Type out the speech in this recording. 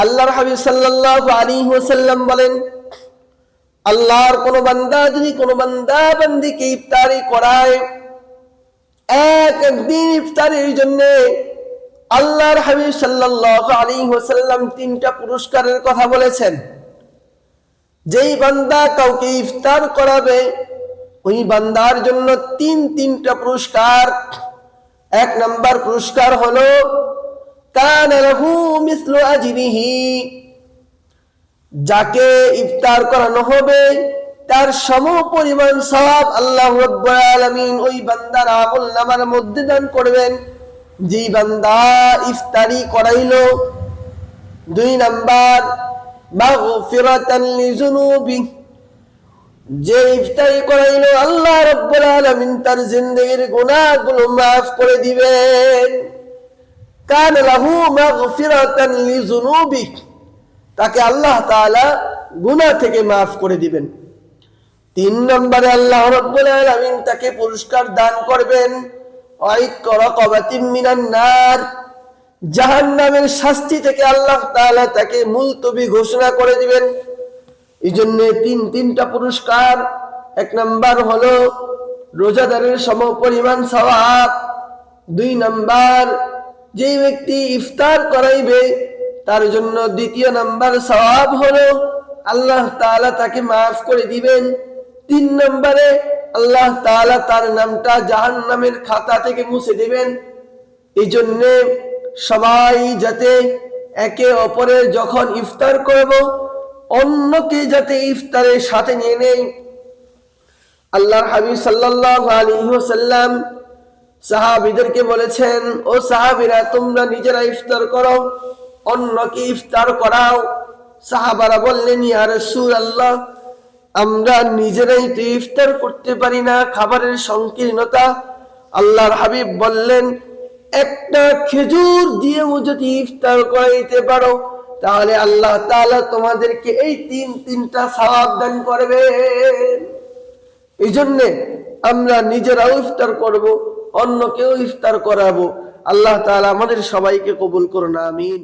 আল্লাহর হাবিব সাল্লাল্লাহু আলাইহি ওয়াসাল্লাম বলেন, আল্লাহর কোন বান্দা যদি কোন বান্দা বান্দিকে ইফতারি করায়, একদিন ইফতারির জন্য আল্লাহর হাবিব সাল্লাল্লাহু আলাইহি ওয়াসাল্লাম তিনটা পুরস্কারের কথা বলেছেন। যেই বান্দা কাউকে ইফতার করাবে ওই বান্দার জন্য তিনটা পুরস্কার। এক নাম্বার পুরস্কার হলো কানা লাহু মিসলু আজরিহি, যাকে ইফতার করানো হবে তার সমপরিমাণ সওয়াব আল্লাহ রাব্বুল আলামিন ওই বান্দার আমলনামার মধ্যে দান করবেন, যেই বান্দা ইফতারি করাইলো। দুই নাম্বার মাগফিরাতান লিযুনুবি, যে ইফতারি করাইলো আল্লাহ রাব্বুল আলামিন তার জিন্দেগীর গুনাহগুলো মাফ করে দিবেন। কানা লাহু মাগফিরাতান লিযুনুবি, তাকে আল্লাহ তাআলা গুনাহ থেকে মাফ করে দিবেন। তিন নম্বরে আল্লাহ রাব্বুল আলামিন তাকে পুরস্কার দান করবেন ওয়াইক রাকাবাতিন মিনান নার, জাহান্নামের শাস্তি থেকে আল্লাহ তাআলা তাকে মুলতবি ঘোষণা করে দিবেন। এই জন্য তিনটা পুরস্কার। এক নাম্বার হলো রোজাদারের সমপরিমাণ সওয়াব। দুই নাম্বার যে ব্যক্তি ইফতার করাইবে তার জন্য দ্বিতীয় নাম্বার সওয়াব হলো আল্লাহ তাআলা তাকে মাফ করে দিবেন। তিন নম্বরে আল্লাহ তাআলা তার নামটা জাহান্নামের খাতা থেকে মুছে দিবেন। এই জন্য সবাই যাতে একে অপরের যখন ইফতার করব অন্যকে যাতে ইফতারের সাথে নিয়ে নেই। আল্লাহর হাবিব সাল্লাল্লাহু আলাইহি ওয়াসাল্লাম সাহাবীদেরকে বলেছেন, ও সাহাবীরা তোমরা নিজেরা ইফতার করো, অন্যকে ইফতার করাও। সাহাবারা বললেন, ইয়া রাসূলুল্লাহ, আমরা নিজেরাই তো ইফতার করতে পারি না, খাবারের সংকীর্ণতা। আল্লাহর হাবিব বললেন, একটা খেজুর দিয়েও যদি ইফতার করাইতে পারো তাহলে আল্লাহ তাআলা তোমাদেরকে এই তিনটা সওয়াব দান করবেন। এই জন্য আমরা নিজেরাও ইফতার করব, অন্যকেও ইফতার করাবো। আল্লাহ তাআলা আমাদের সবাইকে কবুল করুন, আমিন।